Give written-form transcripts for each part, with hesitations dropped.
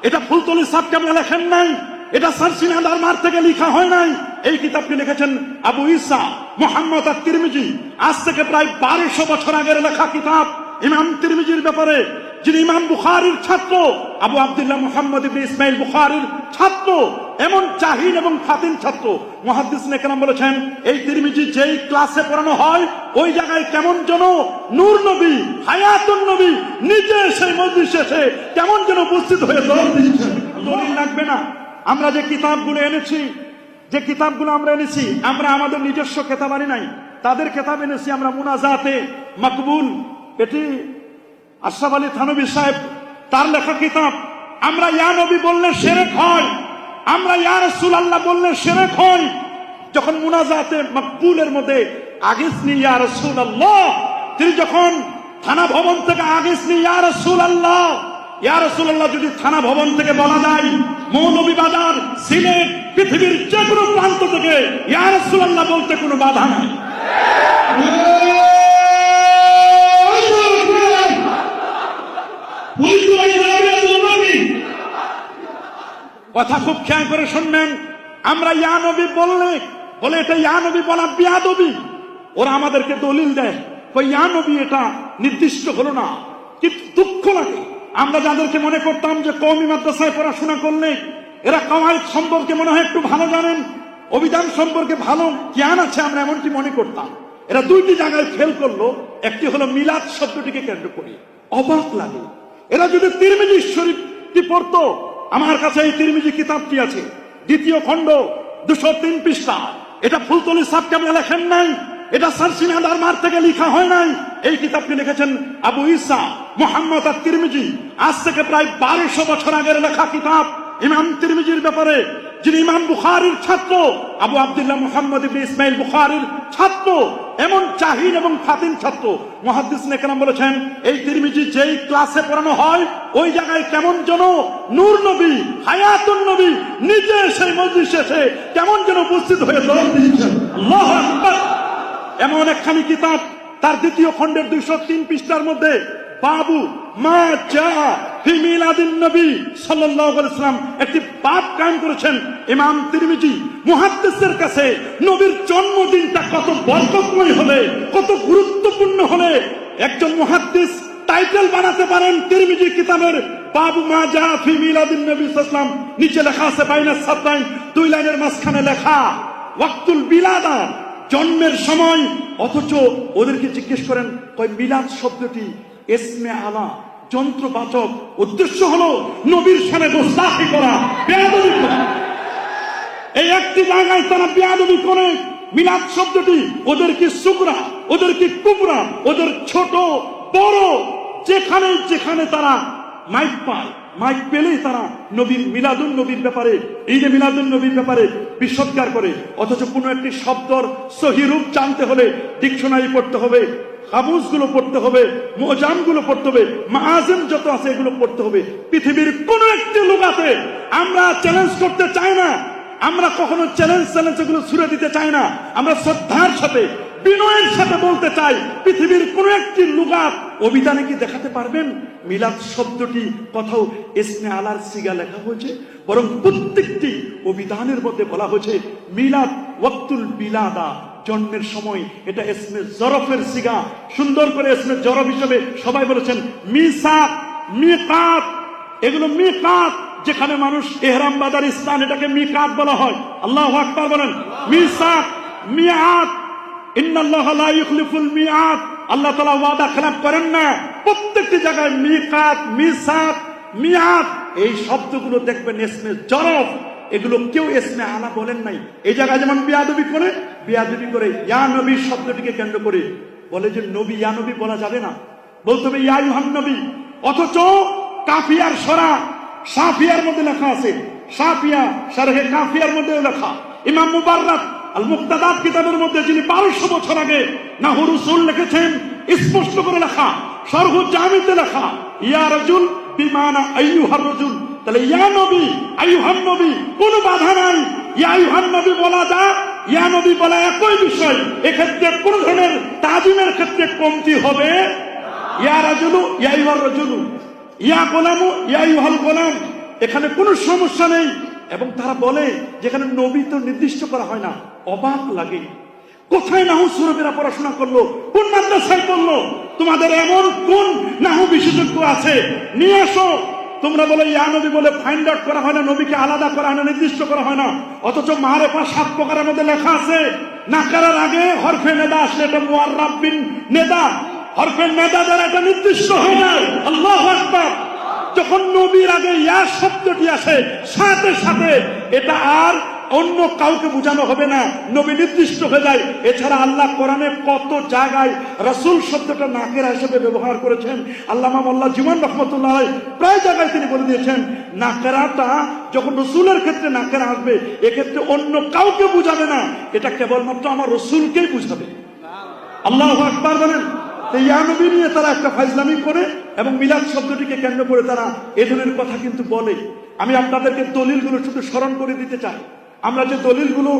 এটা ফুলতলি সাহেব কেমন লেখেন নাই, এটা সারসিনাদার মার থেকে লেখা হয় নাই। এই কিতাবটি লিখেছেন আবু ঈসা মুহাম্মদ আত-তিরমিজি। আজ থেকে প্রায় 1200 বছর আগের লেখা কিতাব ইমাম তিরমিজির ব্যাপারে, যিনি ইমাম বুখারীর ছাত্র, আবু আব্দুল্লাহ মুহাম্মদ ইবনে ইসমাইল বুখারীর ছাত্র, এমন জাহিল এবং ফাতিন ছাত্র। মুহাদ্দিসিনে কেরাম বলেছেন এই তিরমিজি যেই ক্লাসে পড়ানো হয় ওই জায়গায় কেমন যেন নূর নবী, হায়াতুন নবী নিজে সেই মজলিসে এসে কেমন যেন উপস্থিত হয়ে দৌড় দিচ্ছেন। দলিল লাগবে না। আমরা যে কিতাবগুলো এনেছি, আমরা আমাদের নিজস্ব কিতাব আনি নাই, তাদের কিতাব এনেছি আমরা। মুনাজাতে মাকবুল, এটি আশরাফ আলী থানভী সাহেব তার লেখা কিতাব। আমরা ইয়া নবী বললে শিরক হয়, আমরা ইয়া রাসূলুল্লাহ বললে শিরক হয়। যখন মুনাজাতে মাকবুলের মধ্যে আগিসনি ইয়া রাসূলুল্লাহ, তিনি যখন থানা ভবন থেকে আগিসনি ইয়া রাসূলুল্লাহ, ইয়া রাসূলুল্লাহ যদি থানা ভবন থেকে বলা যায়, মৌলভীবাজার, সিলেট, পৃথিবীর যে কোনো প্রান্ত থেকে ইয়া রাসূলুল্লাহ বলতে কোনো বাধা নাই। কথা খুব খেয়াল করে শুনবেন। আমরা ইয়া নবী বলে এটা ইয়া নবী বলা বিয়াদবি। ওরা আমাদেরকে দলিল দেয়, কই ইয়া নবী এটা নির্দিষ্ট হলো না। কিন্তু দুঃখ লাগে, আমরা যাদেরকে মনে করতাম যে কওমি মাদ্রাসায় পড়াশোনা করলে এরা কওয়াইদ সম্পর্কে মনে হয় একটু ভালো জানেন, অভিধান সম্পর্কে ভালো জ্ঞান আছে, আমরা এমনটি মনে করতাম। এরা দুইটি জায়গায় ফেল করলো। একটি হলো মিলাদ শব্দটিকে কেন্দ্র করে। অবাক লাগে, এরা যদি তিরমিজি শরীফটি পড়তো, আমার কাছে এই তিরমিজি কিতাবটি আছে, দ্বিতীয় খণ্ড 203 পৃষ্ঠা। এটা ফুলতলি সাহেব কেমন লেখেন নাই, এটা সারসিনাদার মার থেকে লেখা হয় নাই। এই কিতাবটি লিখেছেন আবু ঈসা মুহাম্মদ আত-তিরমিজি। আজ থেকে প্রায় 1200 বছর আগের লেখা কিতাব ইমাম তিরমিজির ব্যাপারে, যিনি ইমাম বুখারীর ছাত্র, আবু আব্দুল্লাহ মুহাম্মদ ইবনে ইসমাইল বুখারীর ছাত্র, এমন জাহিল এবং ফাতিন ছাত্র। মুহাদ্দিসিনে কেরাম বলেছেন এই তিরমিজি যেই ক্লাসে পড়ানো হয় ওই জায়গায় কেমন যেন নূর নবী, হায়াতুন নবী নিজে সেই মজলিসে এসে কেমন যেন উপস্থিত হয়ে দৌড় দিচ্ছেন। আল্লাহু আকবার। এমন একখানি কিতাব, তার দ্বিতীয় খণ্ডের 203 পৃষ্ঠার মধ্যে বাবু মা জা ফি মিলাদিন নবী সাল্লাল্লাহু আলাইহি ওয়াসাল্লাম একটি বাব কায়েম করেছেন ইমাম তিরমিজি। মুহাদ্দিসের কাছে নবীর জন্মদিনটা কত বরকতময় হলে, কত গুরুত্বপূর্ণ হলে একজন মুহাদ্দিস টাইটেল বানাতে পারেন তিরমিজি কিতাবের বাবু মা জা ফি মিলাদিন নবী সাল্লাল্লাহু আলাইহি ওয়াসাল্লাম। নিচে লেখা আছে বাইনা সাতরাইন, 2 লাইনের মাঝখানে লেখা ওয়াক্তুল বিলাদা, জন্মের সময়। অথচ ওদেরকে জিজ্ঞেস করেন কয় মিলাদ শব্দটি ইসমে আলা, যন্ত্রবাচক, উদ্দেশ্য হলো নবীর সামনে গোস্তাখি করা, বেয়াদবি করা। এই একটি জায়গায় তারা বেয়াদবি করে। মিলাদ শব্দটি ওদের কি সুগরা, ওদের কি কুবরা, ওদের ছোট বড়, যেখানে যেখানে তারা মাইক পায়, মাইক পেলেই তারা নবীর মিলাদুন নবীর ব্যাপারে, ঈদে মিলাদুন নবীর ব্যাপারে বিশ্বজ্ঞার করে। অথচ কোনো একটি শব্দর সহি রূপ জানতে হলে ডিকশনারি পড়তে হবে, কামুসগুলো পড়তে হবে, মুজামগুলো পড়তে হবে, মাআজিম যত আছে এগুলো পড়তে হবে। পৃথিবীর কোন একটি লুগাতে আমরা চ্যালেঞ্জ করতে চাই না, আমরা কখনো চ্যালেঞ্জ এগুলো ছুড়ে দিতে চাই না। আমরা শ্রদ্ধার সাথে, বিনয়ের সাথে বলতে চাই, পৃথিবীর কোন একটি লুগাত অভিধানে কি দেখাতে পারবেন মিলাদ শব্দটি কোথাও ইসমে আলার সিগা লেখা হয়েছে? বরং প্রত্যেকটি অভিধানের মধ্যে বলা হয়েছে মিলাদ ওয়াক্তুল বিলাদা, জন্মের সময়। এটা ইসমে জরফের সিগা। সুন্দর করে ইসমে জরফ হিসেবে সবাই বলেছেন মিসাক, মিকাত। এগুলো মিকাত, যেখানে মানুষ ইহরাম বাঁধার স্থান, এটাকে মিকাত বলা হয়। আল্লাহু আকবার বলেন। মিসাক, মিআত, ইন্নাল্লাহা লা ইখলিফুল মিআত। আল্লাহ তাআলা ওয়াদা খেলাফ করেন না। প্রত্যেকটি জায়গায় মিকাত, মিসাক, মিআত এই শব্দগুলো দেখবেন ইসমে জরফ। এগুলো কেউ ইসমে আলা বলেন নাই। এই জায়গায় যেমন বিয়াদবি করে ইয়া নবী শব্দটিকে কেন্দ্র করে বলে যে নবী, ইয়া নবী বলা যাবে না, বলতে হবে ইয়া আইয়ুহান নবী। অথচ কাফিয়ার সরা সাফিয়ার মধ্যে লেখা আছে, সাফিয়া শারহে কাফিয়ার মধ্যে লেখা, ইমাম মুবাররাক আল মুক্তাদাত কিতাবের মধ্যে, যিনি 1200 বছর আগে নাহুর উসুল লিখেছেন, স্পষ্ট করে লেখা, শরহু জামিতে লেখা ইয়া রাজুল বিমানা আইয়ুহার রাজুল। তাহলে ইয়া নবী, আইয়ুহান নবী কোনো বাধা নাই। ইয়া আইয়ুহান নবী বলা যায়, ইয়া নবী বলা একই বিষয়। এক্ষেত্রে কোন ধরনের তাজিমের ক্ষেত্রে কমতি হবে? ইয়া রাজুলু, ইয়া আইয়ুহার রাজুলু, ইয়া গোলামু, ইয়া আইয়ুহাল গোলাম, এখানে কোনো সমস্যা নেই। এবং তারা বলে যেখানে নবী তো নির্দিষ্ট করা হয় না। অবাক লাগে, কোথায় নাহু সুরবেরা পড়াশোনা করলো, কোন মাদ্রাসায় করলো? তোমাদের এমন কোন নাহু বিশেষজ্ঞ আছে, নিয়ে আসো। তোমরা বলে ইয়া নবী বলে ফাইন্ড আউট করা হয় না, নবীকে আলাদা করা হয় না, নির্দিষ্ট করা হয় না। অথচ মারেফা 7 প্রকারের মধ্যে লেখা আছে নাকারার আগে হরফে নেদা আসলে এটা মুআররাব বিন নেদা, হরফে নেদা দ্বারা এটা নির্দিষ্ট হয় না। আল্লাহু আকবার। যখন নবীর আগে ইয়া শব্দটি আসে, সাথে সাথে এটা আর অন্য কাউকে বোঝানো হবে না, নবী নির্দিষ্ট হয়ে যায়। এছাড়া আল্লাহ কোরআনে কত জায়গায় রাসূল শব্দটা নাকেরা হিসেবে ব্যবহার করেছেন। আল্লামা মোল্লা জীবন রহমতুল্লাহ আলাইহি প্রায় জায়গায় তিনি বলে দিয়েছেন, নাকেরাটা যখন রসুলের ক্ষেত্রে নাকেরা আসবে, এক্ষেত্রে অন্য কাউকে বুঝাবে না, এটা কেবলমাত্র আমার রসুলকেই বুঝাবে। আল্লাহু আকবার বলেন। ইয়া নবী নিয়ে তারা একটা ফাইজলামি করে এবং মিলাদ শব্দটিকে কেন্দ্র করে তারা এ ধরনের কথা কিন্তু বলে। আমি আপনাদেরকে দলিলগুলো শুধু স্মরণ করে দিতে চাই। আমরা যে দলিলগুলো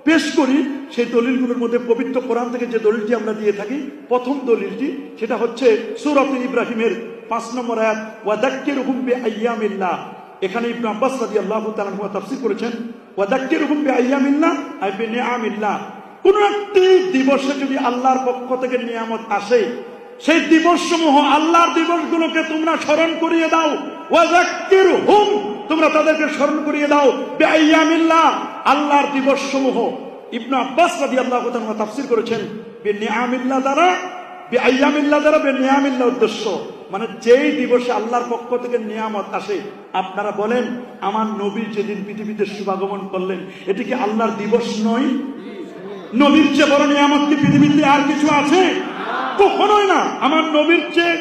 পেশ করি সেই দলিলগুলোর মধ্যে পবিত্র কোরআন থেকে যে দলিলটি আমরা দিয়ে থাকি, প্রথম দলিলটি সেটা হচ্ছে সূরা ইব্রাহিমের 5 নম্বর আয়াত, ওয়াযাক্কিরহুম বিআইয়ামিল্লাহ। এখানে ইবনে আব্বাস রাদিয়াল্লাহু তাআলা আনহু তাফসীর করেছেন, ওয়াযাক্কিরহুম বিআইয়ামিল্লাহ আই বিনিআমিল্লাহ। কোন একটি দিবসে যদি আল্লাহর পক্ষ থেকে নিয়ামত আসে, সেই দিবসসমূহ আল্লাহর দিবসগুলোকে তোমরা স্মরণ করিয়ে দাও। ওয়াযাক্কিরহুম, তোমরা তাদেরকে স্মরণ করিয়ে দাও বিআইয়ামিল্লাহ, আল্লাহর দিবসসমূহ। ইবনে আব্বাস রাদিয়াল্লাহু তাআলা তাফসীর করেছেন বিনিআমিল্লাহ দ্বারা, বিআইয়ামিল্লাহ দ্বারা বিনিআমিল্লাহ উদ্দেশ্য মানে যেই দিবসে আল্লাহর পক্ষ থেকে নিয়ামত আসে। আপনারা বলেন, আমার নবী যেদিন পৃথিবীতে শুভাগমন করলেন, এটি কি আল্লাহর দিবস নয়? নবীর চেয়ে বড় নিয়ামত কি পৃথিবীতে আর কিছু আছে? কখনোই না। আমার নবীর চেয়ে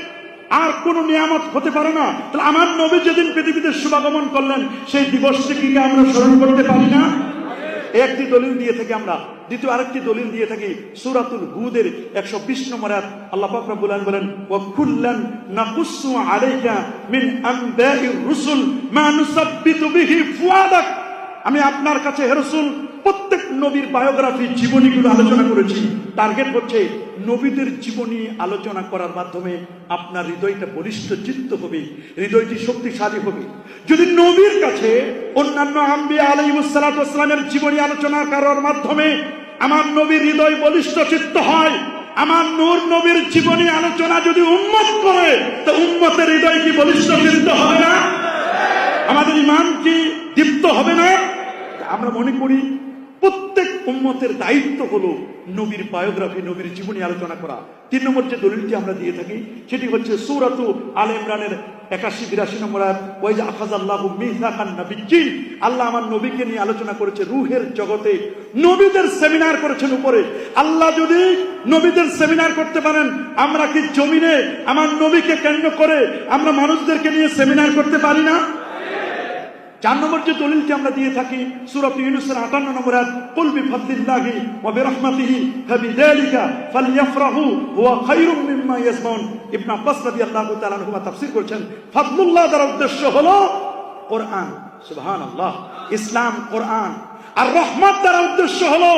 আর কোন নিয়ামত হতে পারে না। তাহলে আমার নবী যেদিন পৃথিবীতে শুভাগমন করলেন, সেই দিবসটিকে আমরা স্মরণ করতে পারি না? একটি দলিল দিয়ে থাকি আমরা। দ্বিতীয় আরেকটি দলিল দিয়ে থাকি সূরাতুল হুদের 120 নম্বর আয়াত। আল্লাহ পাক রব্বুল আলামিন বলেন, ওয়া কুল্লান নাকুসু আলাইকা মিন আমবাইর রুসুল মা নুসাব্বিতু বিহি ফুয়াদাক। আমি আপনার কাছে হে রাসূল প্রত্যেক নবীর বায়োগ্রাফি, জীবনীগুলো আলোচনা করেছি। টার্গেট হচ্ছে নবীদের জীবনী আলোচনা করার মাধ্যমে আপনার হৃদয়টা বলিষ্ঠ চিত্ত হবে, হৃদয়টি শক্তিশালী হবে। যদি নবীর কাছে অন্যান্য আম্বিয়া আলাইহিস সালাতু ওয়াস সালামের জীবনী আলোচনা করার মাধ্যমে আমার নবীর হৃদয় বলিষ্ঠ চিত্ত হয়, আমার নূর নবীর জীবনী আলোচনা যদি উম্মত করে, তো উম্মতের হৃদয় কি বলিষ্ঠ চিত্ত হবে না? আমাদের ঈমান কি দীপ্ত হবে না? আমরা মনে করি প্রত্যেক উম্মতের দায়িত্ব হলো নবীর বায়োগ্রাফি, নবীর জীবনী আলোচনা করা। 3 নম্বর যে দলিলটি আমরা দিয়ে থাকি সেটি হচ্ছে সূরাতু আলে ইমরানের 81-82 নম্বর আয়াত, ওয়াইজা আখাযাল্লাহু মিসাকান নাবিয়্যিন। আল্লাহ আমার নবীকে নিয়ে আলোচনা করেছে রূহের জগতে, নবীদের সেমিনার করেছেন উপরে। আল্লাহ যদি নবীদের সেমিনার করতে পারেন, আমরা কি জমিনে আমার নবীকে কেন্দ্র করে আমরা মানুষদেরকে নিয়ে সেমিনার করতে পারি না? 4 নম্বর যে দলিলটি আমরা দিয়ে থাকি সূরা ইউনূসের 58 নম্বর আয়াত, কুল বিফাদলিল্লাহি ওয়া বিরাহমাতিহি ফাবিযালিকা ফালইফরাহু হুয়া খায়রুম মিম্মা ইয়াজমাউন। ইবনে আব্বাস রাদিয়াল্লাহু তাআলা আনহু তাফসীর করেছেন, ফাদলুল্লাহ দ্বারা উদ্দেশ্য হলো কোরআন। সুবহানাল্লাহ, ইসলাম কোরআন। আর রহমত দ্বারা উদ্দেশ্য হলো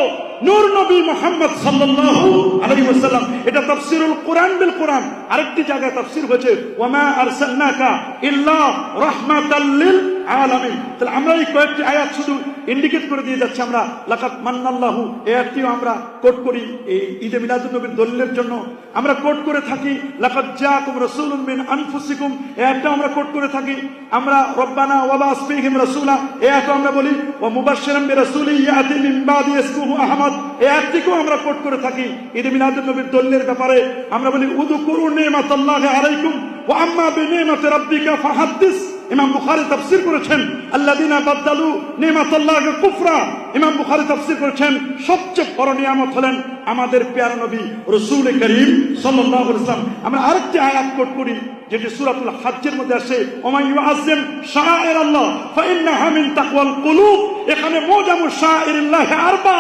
নূর নবী মুহাম্মদ সাল্লাল্লাহু আলাইহি ওয়াসাল্লাম। এটা তাফসীরুল কোরআন বিল কোরআন। আরেকটি জায়গায় তাফসীর হয়েছে ওয়া মা আরসালনাকা ইল্লা রাহমাতাল লিল আলামিন। তাহলে আমরা এই কয়েকটি আয়াত শুধু ইন্ডিকেট করে দিয়ে যাচ্ছি। আমরা লাকাদ মান্নাল্লাহু এই আয়াতটিও আমরা কোট করি এই ঈদে মিলাদুন নবীর দলিলের জন্য আমরা কোট করে থাকি। লাকাদ জাআকুম রাসূলুম মিন আনফুসিকুম এই আয়াতটা আমরা কোট করে থাকি। আমরা রব্বানা ওয়া বাস ফীহিম রাসূলা এই আয়াতও আমরা বলি। ওয়া মুবাশশিরাম বিরাসূলিন ইয়াতি মিন বাদি ইসমুহু আহমদ এই আয়াতটিকেও আমরা কোট করে থাকি। ঈদে মিলাদুন নবীর দলিলের ব্যাপারে আমরা বলি উযকুরু নি'মাতাল্লাহি আলাইকুম ওয়া আম্মা বিনি'মাতি রাব্বিকা ফাহাদ্দিস। ইমাম বুখারী তাফসীর করেছেন আল্লাযীনা বাদদালু নি'মাতাল্লাহি কুফরা। ইমাম বুখারী তাফসীর করেছেন সবচেয়ে বড় নিয়ামত হলেন আমাদের প্যারা নবী রাসূল করিম সাল্লাল্লাহু আলাইহি ওয়াসাল্লাম। আমরা আরেকটি আয়াত কোট করি যেটি সূরাতুল হজ্জের মধ্যে আসে, ওয়া ইউআযযিম শাআইরাল্লাহ ফাইন্নাহা মিন তাকওয়াল কুলুব। এখানে মুজামু শাআইরিল্লাহ আরবা।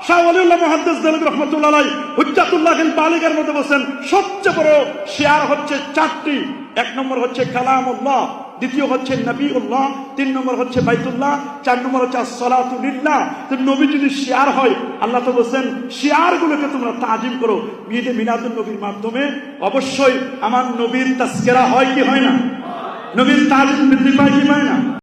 শাহ ওয়ালিউল্লাহ মুহাদ্দিস দেলবি রাহমাতুল্লাহ আলাইহি হুজ্জাতুল্লাহিল বালিগের মধ্যে বলেন সবচেয়ে বড় শিয়ার হচ্ছে 4টি। 1 নম্বর হচ্ছে কালামুল্লাহ, দ্বিতীয় হচ্ছে নবীউল্লাহ, 3 নম্বর হচ্ছে বাইতুল্লাহ, 4 নম্বর হচ্ছে আসসালাতু লিল্লাহ। তো নবী যদি শিয়ার হয়, আল্লাহ তো বলেন শিয়ারগুলোকে তোমরা তাজিম করো। ঈদে মিলাদুন নবীর মাধ্যমে অবশ্যই আমার নবীর তাজকিরা হয় কি হয় না? নবীর তাজিম বৃদ্ধি পায় কি পায় না?